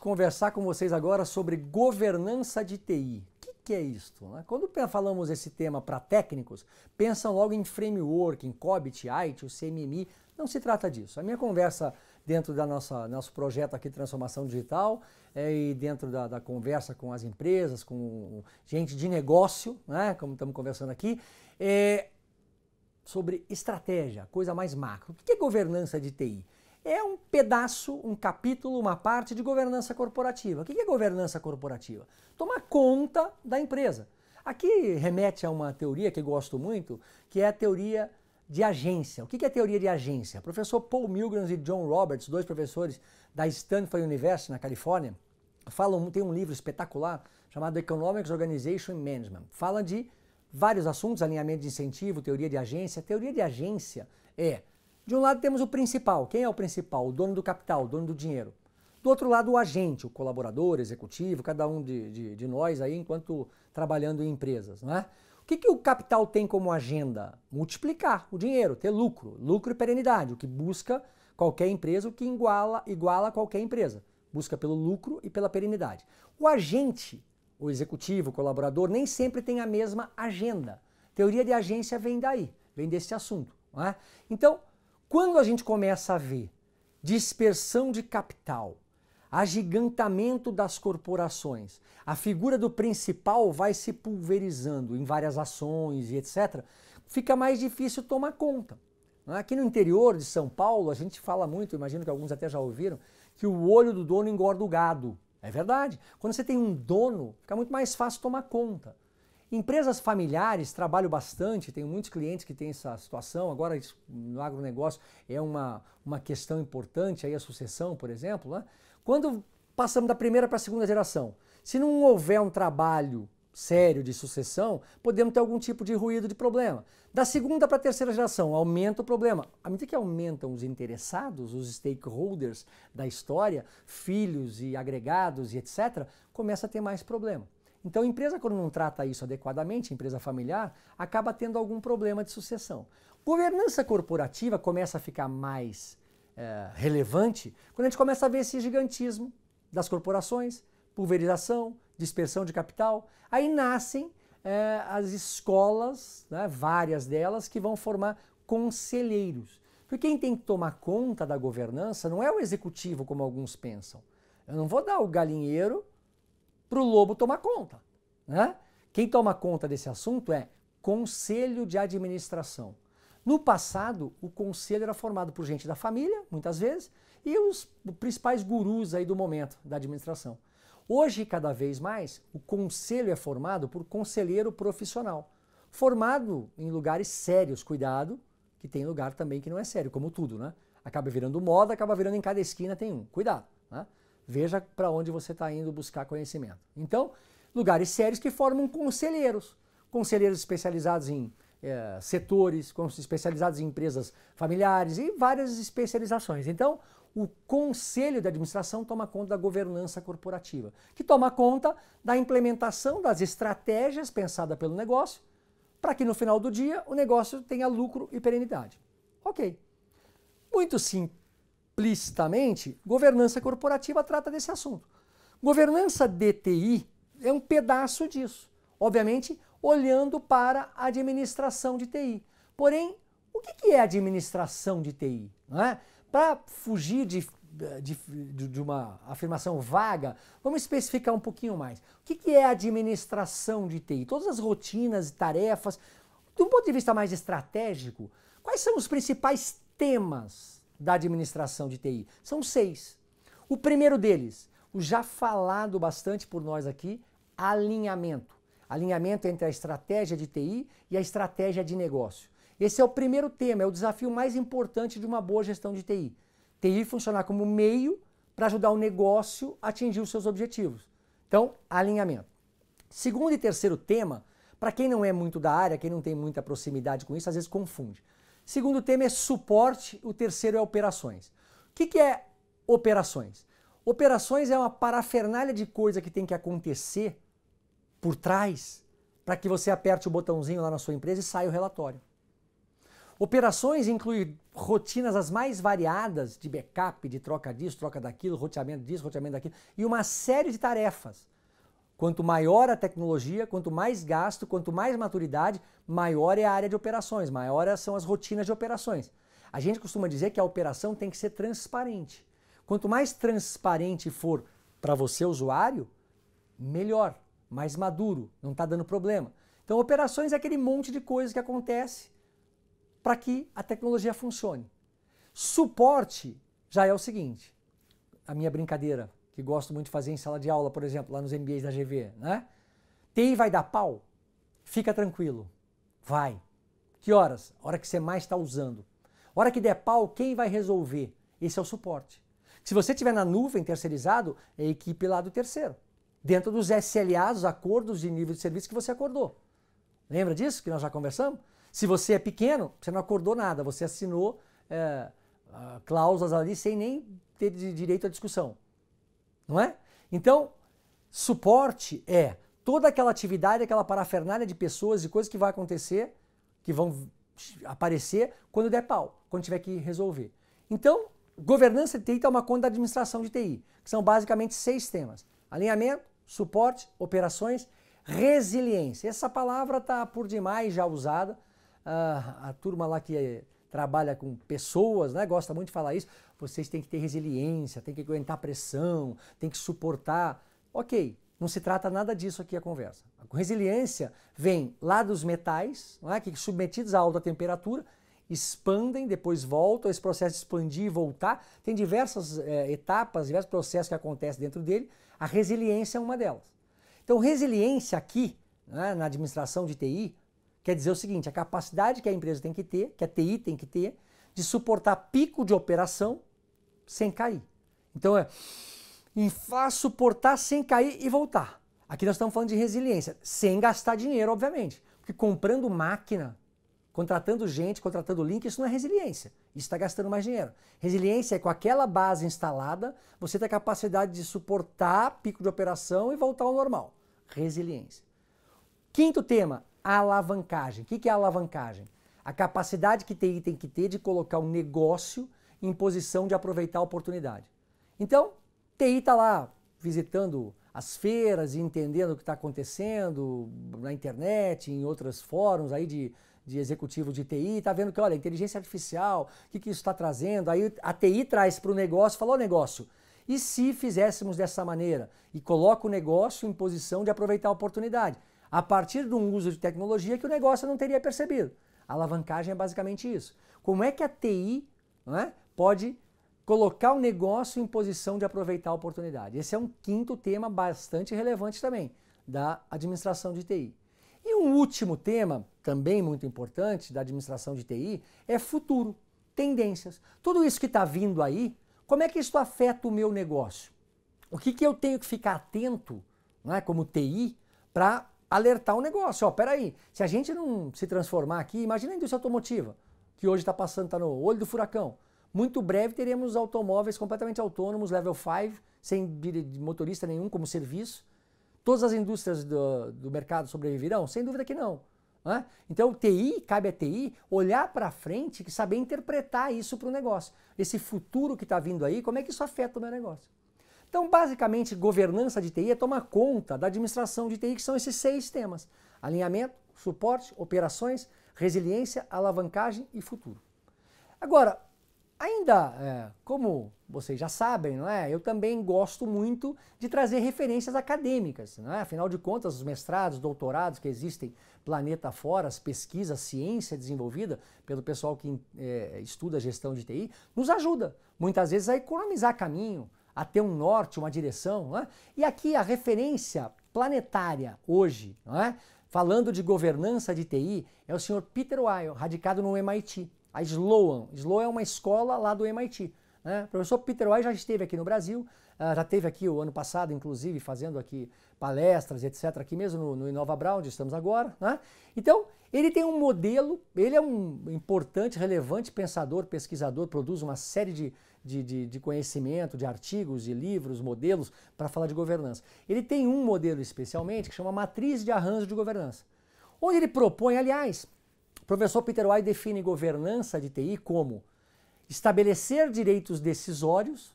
conversar com vocês agora sobre governança de TI. O que é isso? Quando falamos esse tema para técnicos, pensam logo em framework, em COBIT, IT, o CMMI. Não se trata disso. A minha conversa dentro da nosso projeto aqui de transformação digital e dentro da conversa com as empresas, com gente de negócio, né, como estamos conversando aqui, é sobre estratégia, coisa mais macro. O que é governança de TI? É um pedaço, um capítulo, uma parte de governança corporativa. O que é governança corporativa? Tomar conta da empresa. Aqui remete a uma teoria que eu gosto muito, que é a teoria de agência. O que é teoria de agência? O professor Paul Milgram e John Roberts, dois professores da Stanford University, na Califórnia, tem um livro espetacular chamado Economics, Organization and Management. Fala de vários assuntos, alinhamento de incentivo, teoria de agência. Teoria de agência é, de um lado temos o principal. Quem é o principal? O dono do capital, o dono do dinheiro. Do outro lado, o agente, o colaborador, executivo, cada um de nós aí enquanto trabalhando em empresas, não é? O que o capital tem como agenda? Multiplicar o dinheiro, ter lucro, lucro e perenidade, o que busca qualquer empresa, o que iguala qualquer empresa. Busca pelo lucro e pela perenidade. O agente, o executivo, o colaborador, nem sempre tem a mesma agenda. Teoria de agência vem daí, vem desse assunto, não é? Então, quando a gente começa a ver dispersão de capital, agigantamento das corporações, a figura do principal vai se pulverizando em várias ações e etc., fica mais difícil tomar conta. Aqui no interior de São Paulo, a gente fala muito, imagino que alguns até já ouviram, que o olho do dono engorda o gado. É verdade. Quando você tem um dono, fica muito mais fácil tomar conta. Empresas familiares trabalham bastante, tenho muitos clientes que têm essa situação. Agora, no agronegócio é uma questão importante, aí a sucessão, por exemplo, né? Quando passamos da primeira para a segunda geração, se não houver um trabalho sério de sucessão, podemos ter algum tipo de ruído, de problema. Da segunda para a terceira geração, aumenta o problema. À medida que aumentam os interessados, os stakeholders da história, filhos e agregados e etc., começa a ter mais problema. Então a empresa, quando não trata isso adequadamente, empresa familiar, acaba tendo algum problema de sucessão. Governança corporativa começa a ficar mais relevante quando a gente começa a ver esse gigantismo das corporações, pulverização, dispersão de capital. Aí nascem as escolas, né, várias delas, que vão formar conselheiros. Porque quem tem que tomar conta da governança não é o executivo, como alguns pensam. Eu não vou dar o galinheiro para o lobo tomar conta, né? Quem toma conta desse assunto é conselho de administração. No passado, o conselho era formado por gente da família, muitas vezes, e os principais gurus aí do momento da administração. Hoje, cada vez mais, o conselho é formado por conselheiro profissional, formado em lugares sérios. Cuidado, que tem lugar também que não é sério, como tudo, né? Acaba virando moda, acaba virando em cada esquina tem um. Cuidado, né? Veja para onde você está indo buscar conhecimento. Então, lugares sérios que formam conselheiros. Conselheiros especializados em setores, especializados em empresas familiares e várias especializações. Então, o conselho de administração toma conta da governança corporativa, que toma conta da implementação das estratégias pensadas pelo negócio, para que no final do dia o negócio tenha lucro e perenidade. Ok. Muito simplisticamente, governança corporativa trata desse assunto. Governança de TI é um pedaço disso. Obviamente, olhando para a administração de TI. Porém, o que é administração de TI? Para fugir de uma afirmação vaga, vamos especificar um pouquinho mais. O que é administração de TI? Todas as rotinas e tarefas, de um ponto de vista mais estratégico, quais são os principais temas da administração de TI? São 6. O primeiro deles, o já falado bastante por nós aqui, alinhamento. Alinhamento entre a estratégia de TI e a estratégia de negócio. Esse é o primeiro tema, é o desafio mais importante de uma boa gestão de TI. TI funcionar como meio para ajudar o negócio a atingir os seus objetivos. Então, alinhamento. Segundo e terceiro tema, para quem não é muito da área, quem não tem muita proximidade com isso, às vezes confunde. Segundo tema é suporte, o terceiro é operações. O que é operações? Operações é uma parafernália de coisa que tem que acontecer por trás para que você aperte o botãozinho lá na sua empresa e saia o relatório. Operações incluem rotinas as mais variadas de backup, de troca disso, troca daquilo, roteamento disso, roteamento daquilo, e uma série de tarefas. Quanto maior a tecnologia, quanto mais gasto, quanto mais maturidade, maior é a área de operações, maior são as rotinas de operações. A gente costuma dizer que a operação tem que ser transparente. Quanto mais transparente for para você, usuário, melhor, mais maduro, não está dando problema. Então, operações é aquele monte de coisas que acontece para que a tecnologia funcione. Suporte já é o seguinte, a minha brincadeira, que gosto muito de fazer em sala de aula, por exemplo, lá nos MBAs da GV, né? TI vai dar pau? Fica tranquilo, vai. Que horas? A hora que você mais está usando. A hora que der pau, quem vai resolver? Esse é o suporte. Se você estiver na nuvem terceirizado, é a equipe lá do terceiro. Dentro dos SLAs, os acordos de nível de serviço que você acordou. Lembra disso que nós já conversamos? Se você é pequeno, você não acordou nada, você assinou cláusulas ali sem nem ter direito à discussão. Não é? Então, suporte é toda aquela atividade, aquela parafernália de pessoas e coisas que vai acontecer, que vão aparecer quando der pau, quando tiver que resolver. Então, governança de TI está uma conta da administração de TI, que são basicamente 6 temas. Alinhamento, suporte, operações, resiliência. Essa palavra está por demais já usada. A turma lá que trabalha com pessoas, né, gosta muito de falar isso. Vocês têm que ter resiliência, têm que aguentar pressão, têm que suportar. Ok, não se trata nada disso aqui a conversa. A resiliência vem lá dos metais, não é, que submetidos a alta temperatura, expandem, depois voltam, esse processo de expandir e voltar. Tem diversas etapas, diversos processos que acontecem dentro dele. A resiliência é uma delas. Então, resiliência aqui, né, na administração de TI, quer dizer o seguinte, a capacidade que a empresa tem que ter, que a TI tem que ter, de suportar pico de operação sem cair. Então suportar sem cair e voltar. Aqui nós estamos falando de resiliência, sem gastar dinheiro, obviamente. Porque comprando máquina, contratando gente, contratando link, isso não é resiliência. Isso está gastando mais dinheiro. Resiliência é com aquela base instalada, você tem a capacidade de suportar pico de operação e voltar ao normal. Resiliência. Quinto tema, a alavancagem. O que é a alavancagem? A capacidade que TI tem que ter de colocar um negócio em posição de aproveitar a oportunidade. Então, TI está lá visitando as feiras e entendendo o que está acontecendo na internet, em outros fóruns aí de executivo de TI, está vendo que, olha, inteligência artificial, o que isso está trazendo? Aí a TI traz para o negócio, falou, negócio, e se fizéssemos dessa maneira? E coloca o negócio em posição de aproveitar a oportunidade, a partir de um uso de tecnologia que o negócio não teria percebido. A alavancagem é basicamente isso. Como é que a TI, não é, pode colocar o negócio em posição de aproveitar a oportunidade? Esse é um quinto tema bastante relevante também da administração de TI. E um último tema, também muito importante da administração de TI, é futuro, tendências. Tudo isso que está vindo aí, como é que isso afeta o meu negócio? O que eu tenho que ficar atento, não é, como TI, para alertar o negócio? Ó, peraí, se a gente não se transformar aqui, imagina a indústria automotiva, que hoje está passando, está no olho do furacão. Muito breve teremos automóveis completamente autônomos, level 5, sem motorista nenhum como serviço. Todas as indústrias do mercado sobreviverão? Sem dúvida que não. Né? Então, TI, cabe a TI olhar para frente e saber interpretar isso para o negócio. Esse futuro que está vindo aí, como é que isso afeta o meu negócio? Então, basicamente, governança de TI é tomar conta da administração de TI, que são esses 6 temas. Alinhamento, suporte, operações, resiliência, alavancagem e futuro. Agora, ainda, como vocês já sabem, não é? Eu também gosto muito de trazer referências acadêmicas. Não é? Afinal de contas, os mestrados, doutorados que existem planeta fora, as pesquisas, a ciência desenvolvida pelo pessoal que estuda gestão de TI, nos ajuda, muitas vezes, a economizar caminho, a ter um norte, uma direção. Não é? E aqui a referência planetária hoje, não é? Falando de governança de TI, é o senhor Peter Weil, radicado no MIT. A Sloan. Sloan é uma escola lá do MIT. Né? O professor Peter Weil já esteve aqui no Brasil, já esteve aqui o ano passado, inclusive, fazendo aqui palestras, etc., aqui mesmo no Inova Brown, onde estamos agora. Né? Então, ele tem um modelo, ele é um importante, relevante pensador, pesquisador, produz uma série de conhecimento, de artigos, de livros, modelos para falar de governança. Ele tem um modelo especialmente que chama Matriz de Arranjo de Governança, onde ele propõe, aliás, professor Peter White define governança de TI como estabelecer direitos decisórios.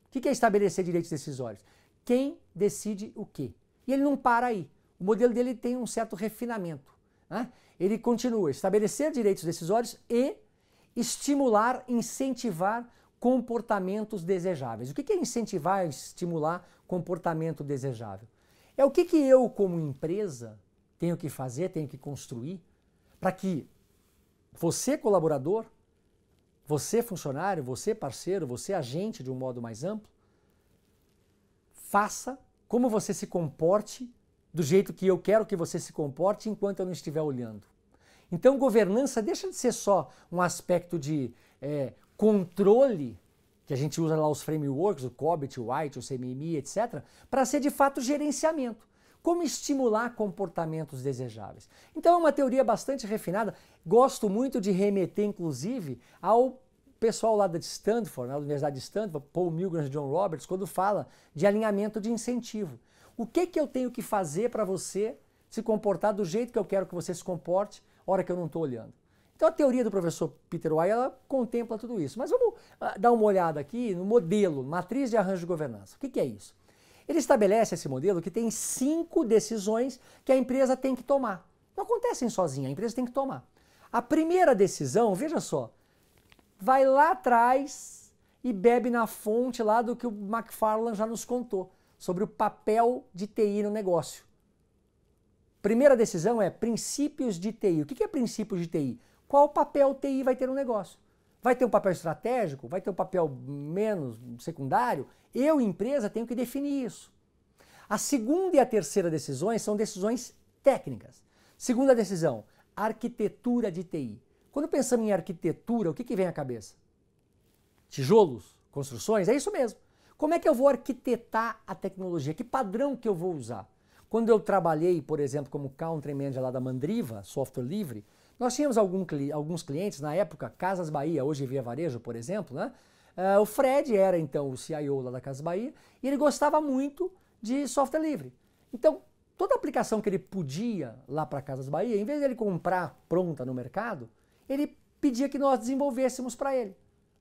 O que é estabelecer direitos decisórios? Quem decide o quê? E ele não para aí. O modelo dele tem um certo refinamento, né? Ele continua, estabelecer direitos decisórios e estimular, incentivar comportamentos desejáveis. O que é incentivar e estimular comportamento desejável? É o que eu, como empresa, tenho que fazer, tenho que construir para que você, colaborador, você, funcionário, você, parceiro, você, agente de um modo mais amplo, faça como você se comporte do jeito que eu quero que você se comporte enquanto eu não estiver olhando. Então, governança deixa de ser só um aspecto de controle, que a gente usa lá os frameworks, o COBIT, o WHITE, o CMMI, etc., para ser de fato gerenciamento. Como estimular comportamentos desejáveis. Então é uma teoria bastante refinada. Gosto muito de remeter, inclusive, ao pessoal lá de Stanford, da Universidade de Stanford, Paul Milgram e John Roberts, quando fala de alinhamento de incentivo. O que eu tenho que fazer para você se comportar do jeito que eu quero que você se comporte, hora que eu não estou olhando? Então a teoria do professor Peter White, ela contempla tudo isso. Mas vamos dar uma olhada aqui no modelo, matriz de arranjo de governança. O que é isso? Ele estabelece esse modelo que tem 5 decisões que a empresa tem que tomar. Não acontecem sozinha, a empresa tem que tomar. A primeira decisão, veja só, vai lá atrás e bebe na fonte lá do que o McFarland já nos contou, sobre o papel de TI no negócio. Primeira decisão é princípios de TI. O que é princípios de TI? Qual papel TI vai ter no negócio? Vai ter um papel estratégico? Vai ter um papel menos secundário? Eu, empresa, tenho que definir isso. A segunda e a terceira decisões são decisões técnicas. Segunda decisão, arquitetura de TI. Quando pensamos em arquitetura, o que vem à cabeça? Tijolos? Construções? É isso mesmo. Como é que eu vou arquitetar a tecnologia? Que padrão que eu vou usar? Quando eu trabalhei, por exemplo, como Country Manager lá da Mandriva, software livre, nós tínhamos alguns clientes, na época, Casas Bahia, hoje Via Varejo, por exemplo, né? O Fred era então o CIO lá da Casas Bahia e ele gostava muito de software livre. Então, toda aplicação que ele podia lá para Casas Bahia, em vez de ele comprar pronta no mercado, ele pedia que nós desenvolvêssemos para ele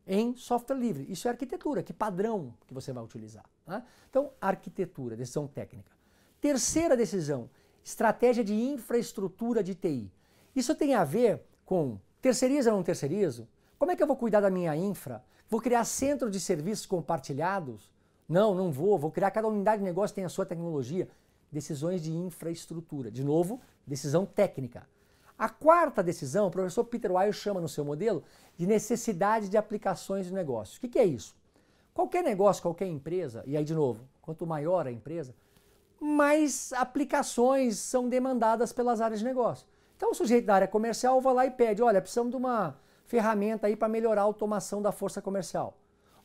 em software livre. Isso é arquitetura, que padrão que você vai utilizar, né? Então, arquitetura, decisão técnica. Terceira decisão, estratégia de infraestrutura de TI. Isso tem a ver com terceiriza ou não terceirizo? Como é que eu vou cuidar da minha infra? Vou criar centro de serviços compartilhados? Não vou. Vou criar, cada unidade de negócio tem a sua tecnologia. Decisões de infraestrutura. De novo, decisão técnica. A quarta decisão, o professor Peter White chama no seu modelo de necessidade de aplicações de negócio. O que é isso? Qualquer negócio, qualquer empresa, e aí de novo, quanto maior a empresa, mais aplicações são demandadas pelas áreas de negócio. Então o sujeito da área comercial vai lá e pede, olha, precisamos de uma ferramenta aí para melhorar a automação da força comercial.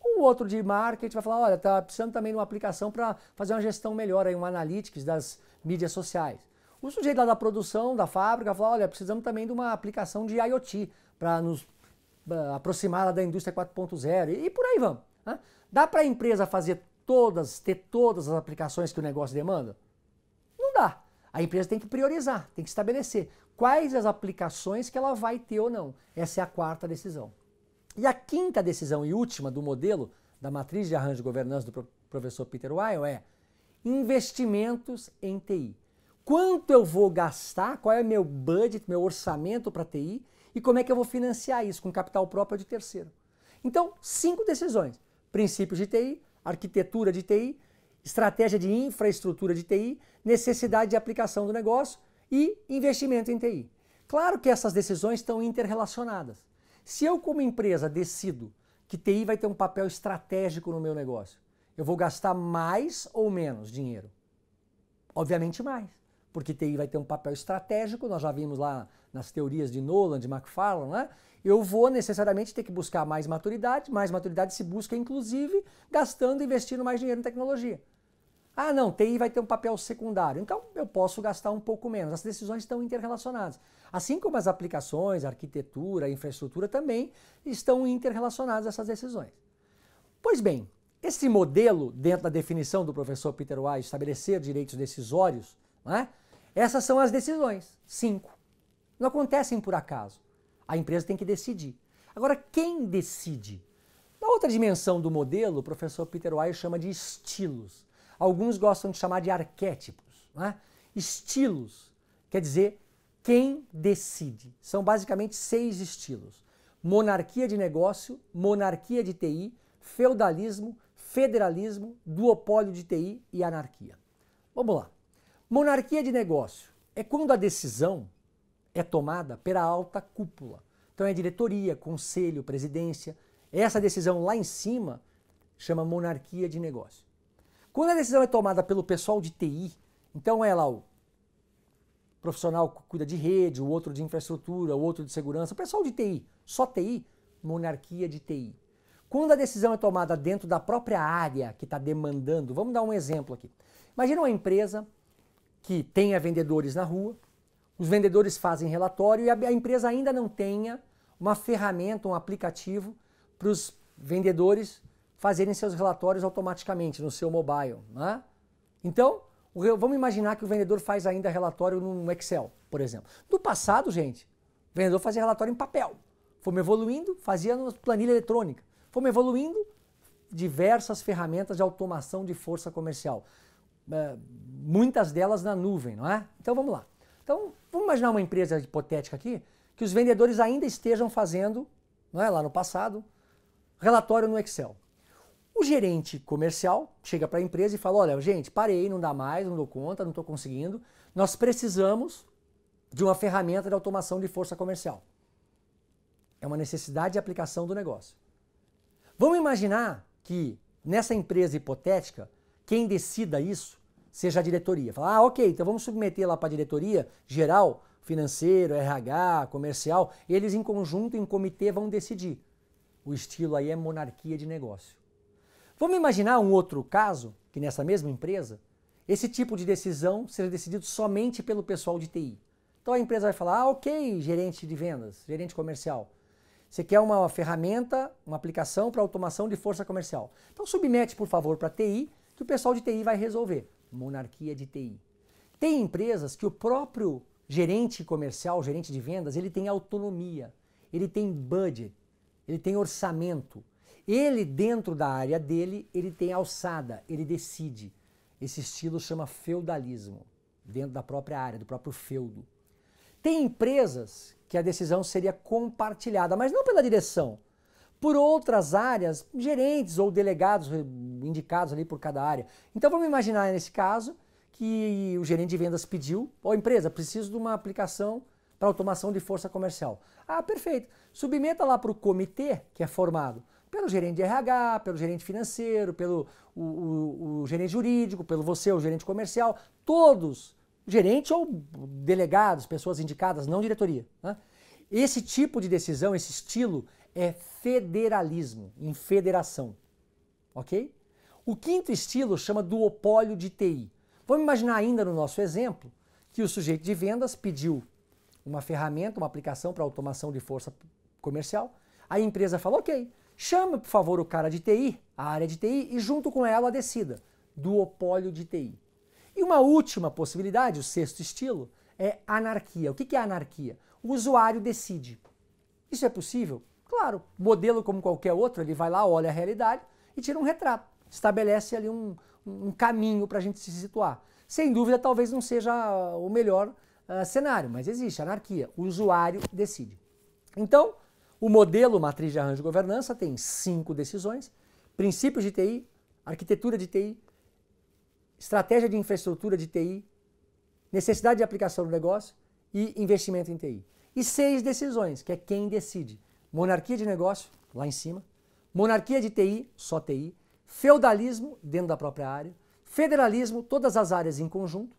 Um outro de marketing vai falar, olha, está precisando também de uma aplicação para fazer uma gestão melhor, aí, um analytics das mídias sociais. O sujeito lá da produção, da fábrica, vai falar, olha, precisamos também de uma aplicação de IoT para nos aproximar lá da indústria 4.0 e por aí vamos, né? Dá para a empresa ter todas as aplicações que o negócio demanda? Não dá. A empresa tem que priorizar, tem que estabelecer quais as aplicações que ela vai ter ou não. Essa é a quarta decisão. E a quinta decisão e última do modelo da matriz de arranjo de governança do professor Peter Weil é investimentos em TI. Quanto eu vou gastar, qual é meu budget, meu orçamento para TI e como é que eu vou financiar isso com capital próprio de terceiro. Então, 5 decisões. Princípios de TI, arquitetura de TI, estratégia de infraestrutura de TI, necessidade de aplicação do negócio e investimento em TI. Claro que essas decisões estão interrelacionadas. Se eu, como empresa, decido que TI vai ter um papel estratégico no meu negócio, eu vou gastar mais ou menos dinheiro? Obviamente mais, porque TI vai ter um papel estratégico, nós já vimos lá nas teorias de Nolan, de McFarland, né? Eu vou necessariamente ter que buscar mais maturidade se busca inclusive gastando e investindo mais dinheiro em tecnologia. Ah não, TI vai ter um papel secundário, então eu posso gastar um pouco menos. As decisões estão interrelacionadas. Assim como as aplicações, a arquitetura, a infraestrutura também estão interrelacionadas a essas decisões. Pois bem, esse modelo, dentro da definição do professor Peter White, estabelecer direitos decisórios, né? Essas são as decisões, 5. Não acontecem por acaso. A empresa tem que decidir. Agora, quem decide? Na outra dimensão do modelo, o professor Peter Weill chama de estilos. Alguns gostam de chamar de arquétipos. Né? Estilos quer dizer quem decide. São basicamente 6 estilos. Monarquia de negócio, monarquia de TI, feudalismo, federalismo, duopólio de TI e anarquia. Vamos lá. Monarquia de negócio é quando a decisão é tomada pela alta cúpula. Então é diretoria, conselho, presidência. Essa decisão lá em cima chama monarquia de negócio. Quando a decisão é tomada pelo pessoal de TI, então é lá o profissional que cuida de rede, o outro de infraestrutura, o outro de segurança, o pessoal de TI, só TI, monarquia de TI. Quando a decisão é tomada dentro da própria área que está demandando, vamos dar um exemplo aqui. Imagina uma empresa que tenha vendedores na rua, os vendedores fazem relatório e a empresa ainda não tenha uma ferramenta, um aplicativo para os vendedores fazerem seus relatórios automaticamente no seu mobile. Né? Então, vamos imaginar que o vendedor faz ainda relatório no Excel, por exemplo. No passado, gente, o vendedor fazia relatório em papel. Fomos evoluindo, fazia na planilha eletrônica. Fomos evoluindo, diversas ferramentas de automação de força comercial. Muitas delas na nuvem, não é? Então vamos lá. Então, vamos imaginar uma empresa hipotética aqui, que os vendedores ainda estejam fazendo, não é, lá no passado, relatório no Excel. O gerente comercial chega para a empresa e fala, olha, gente, parei, não dá mais, não dou conta, não estou conseguindo. Nós precisamos de uma ferramenta de automação de força comercial. É uma necessidade de aplicação do negócio. Vamos imaginar que nessa empresa hipotética, quem decida isso seja a diretoria. Fala, ok, então vamos submeter lá para a diretoria geral, financeiro, RH, comercial, eles em conjunto, em comitê, vão decidir. O estilo aí é monarquia de negócio. Vamos imaginar um outro caso, que nessa mesma empresa, esse tipo de decisão seja decidido somente pelo pessoal de TI. Então a empresa vai falar, ok, gerente de vendas, gerente comercial, você quer uma ferramenta, uma aplicação para automação de força comercial. Então submete, por favor, para a TI, que o pessoal de TI vai resolver. Monarquia de TI. Tem empresas que o próprio gerente comercial, gerente de vendas, ele tem autonomia, ele tem budget, ele tem orçamento. Ele, dentro da área dele, ele tem alçada, ele decide. Esse estilo chama feudalismo, dentro da própria área, do próprio feudo. Tem empresas que a decisão seria compartilhada, mas não pela direção, por outras áreas, gerentes ou delegados indicados ali por cada área. Então vamos imaginar nesse caso que o gerente de vendas pediu, ó, empresa, preciso de uma aplicação para automação de força comercial. Ah, perfeito. Submeta lá para o comitê, que é formado pelo gerente de RH, pelo gerente financeiro, pelo o gerente jurídico, pelo você, o gerente comercial, todos, gerente ou delegados, pessoas indicadas, não diretoria. Né? Esse tipo de decisão, esse estilo, é federalismo, em federação. Ok? O quinto estilo chama duopólio de TI. Vamos imaginar ainda no nosso exemplo que o sujeito de vendas pediu uma ferramenta, uma aplicação para automação de força comercial. A empresa falou, ok, chama, por favor, o cara de TI, a área de TI, e junto com ela decida. Duopólio de TI. E uma última possibilidade, o sexto estilo, é anarquia. O que é anarquia? O usuário decide. Isso é possível? Claro, modelo como qualquer outro, ele vai lá, olha a realidade e tira um retrato. Estabelece ali um caminho para a gente se situar. Sem dúvida, talvez não seja o melhor cenário, mas existe anarquia. O usuário decide. Então, o modelo matriz de arranjo de governança tem 5 decisões: princípios de TI, arquitetura de TI, estratégia de infraestrutura de TI, necessidade de aplicação do negócio e investimento em TI. E 6 decisões, que é quem decide. Monarquia de negócio, lá em cima. Monarquia de TI, só TI. Feudalismo, dentro da própria área. Federalismo, todas as áreas em conjunto.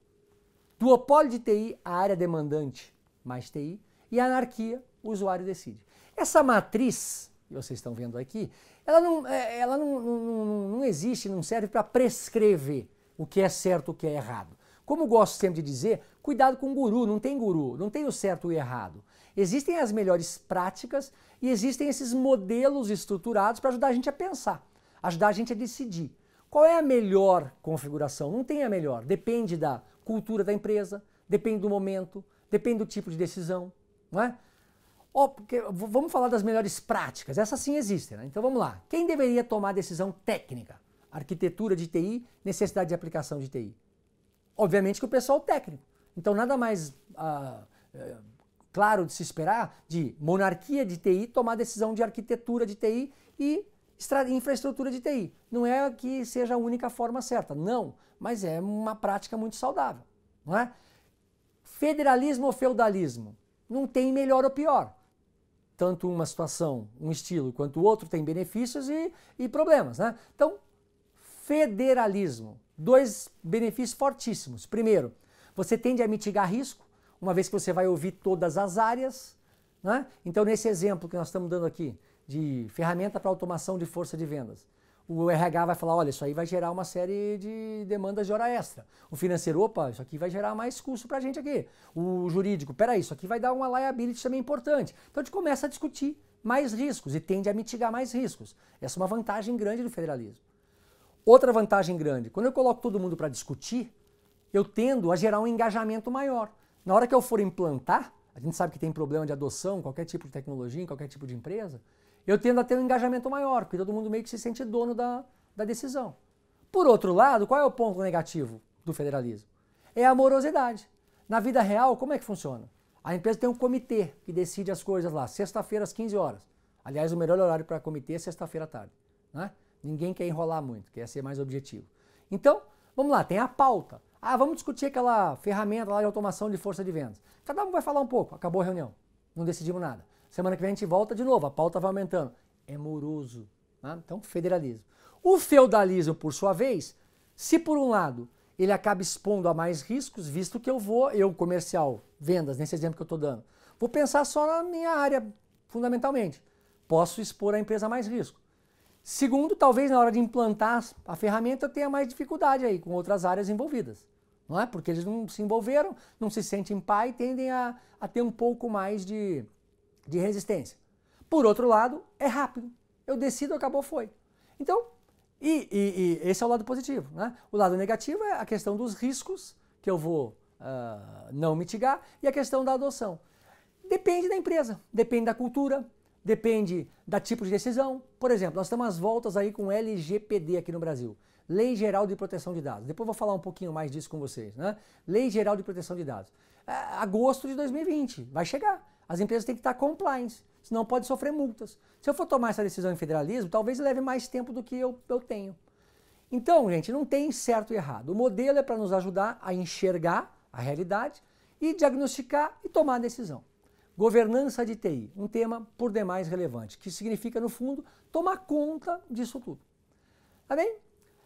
Duopólio de TI, a área demandante mais TI. E anarquia, o usuário decide. Essa matriz, que vocês estão vendo aqui, ela não existe, não serve para prescrever o que é certo e o que é errado. Como gosto sempre de dizer, cuidado com o guru, não tem o certo e o errado. Existem as melhores práticas e existem esses modelos estruturados para ajudar a gente a pensar, ajudar a gente a decidir. Qual é a melhor configuração? Não tem a melhor, depende da cultura da empresa, depende do momento, depende do tipo de decisão. Não é? Vamos falar das melhores práticas, essas sim existem, né? Então vamos lá. Quem deveria tomar a decisão técnica? Arquitetura de TI, necessidade de aplicação de TI. Obviamente que o pessoal técnico. Então nada mais claro de se esperar de monarquia de TI tomar decisão de arquitetura de TI e infraestrutura de TI. Não é que seja a única forma certa, não, mas é uma prática muito saudável, não é? Federalismo ou feudalismo? Não tem melhor ou pior. Tanto uma situação, um estilo, quanto o outro tem benefícios e problemas, né? Então, federalismo. Dois benefícios fortíssimos. Primeiro, você tende a mitigar risco, uma vez que você vai ouvir todas as áreas, né? Então, nesse exemplo que nós estamos dando aqui, de ferramenta para automação de força de vendas, o RH vai falar, olha, isso aí vai gerar uma série de demandas de hora extra. O financeiro, opa, isso aqui vai gerar mais custo para a gente aqui. O jurídico, peraí, isso aqui vai dar uma liability também importante. Então a gente começa a discutir mais riscos e tende a mitigar mais riscos. Essa é uma vantagem grande do federalismo. Outra vantagem grande, quando eu coloco todo mundo para discutir, eu tendo a gerar um engajamento maior. Na hora que eu for implantar, a gente sabe que tem problema de adoção, qualquer tipo de tecnologia, em qualquer tipo de empresa, eu tendo a ter um engajamento maior, porque todo mundo meio que se sente dono da decisão. Por outro lado, qual é o ponto negativo do federalismo? É a morosidade. Na vida real, como é que funciona? A empresa tem um comitê que decide as coisas lá, sexta-feira às 15 horas. Aliás, o melhor horário para comitê é sexta-feira à tarde, né? Ninguém quer enrolar muito, quer ser mais objetivo. Então, vamos lá, tem a pauta. Vamos discutir aquela ferramenta lá de automação de força de vendas. Cada um vai falar um pouco, acabou a reunião, não decidimos nada. Semana que vem a gente volta de novo, a pauta vai aumentando. É moroso, né? Então, federalismo. O feudalismo, por sua vez, se por um lado ele acaba expondo a mais riscos, visto que eu comercial, vendas, nesse exemplo que eu estou dando, vou pensar só na minha área, fundamentalmente. Posso expor a empresa a mais risco. Segundo, talvez na hora de implantar a ferramenta eu tenha mais dificuldade aí com outras áreas envolvidas, não é? Porque eles não se envolveram, não se sentem pai e tendem a ter um pouco mais de resistência. Por outro lado, é rápido. Eu decido, acabou, foi. Então, esse é o lado positivo, né? O lado negativo é a questão dos riscos, que eu vou não mitigar, e a questão da adoção. Depende da empresa, depende da cultura, depende da tipo de decisão. Por exemplo, nós estamos às voltas aí com LGPD aqui no Brasil. Lei Geral de Proteção de Dados. Depois eu vou falar um pouquinho mais disso com vocês, né? Lei Geral de Proteção de Dados. Agosto de 2020, vai chegar. As empresas têm que estar compliance, senão pode sofrer multas. Se eu for tomar essa decisão em federalismo, talvez leve mais tempo do que eu tenho. Então, gente, não tem certo e errado. O modelo é para nos ajudar a enxergar a realidade e diagnosticar e tomar a decisão. Governança de TI, um tema por demais relevante, que significa, no fundo, tomar conta disso tudo. Tá bem?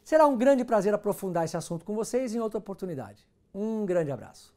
Será um grande prazer aprofundar esse assunto com vocês em outra oportunidade. Um grande abraço.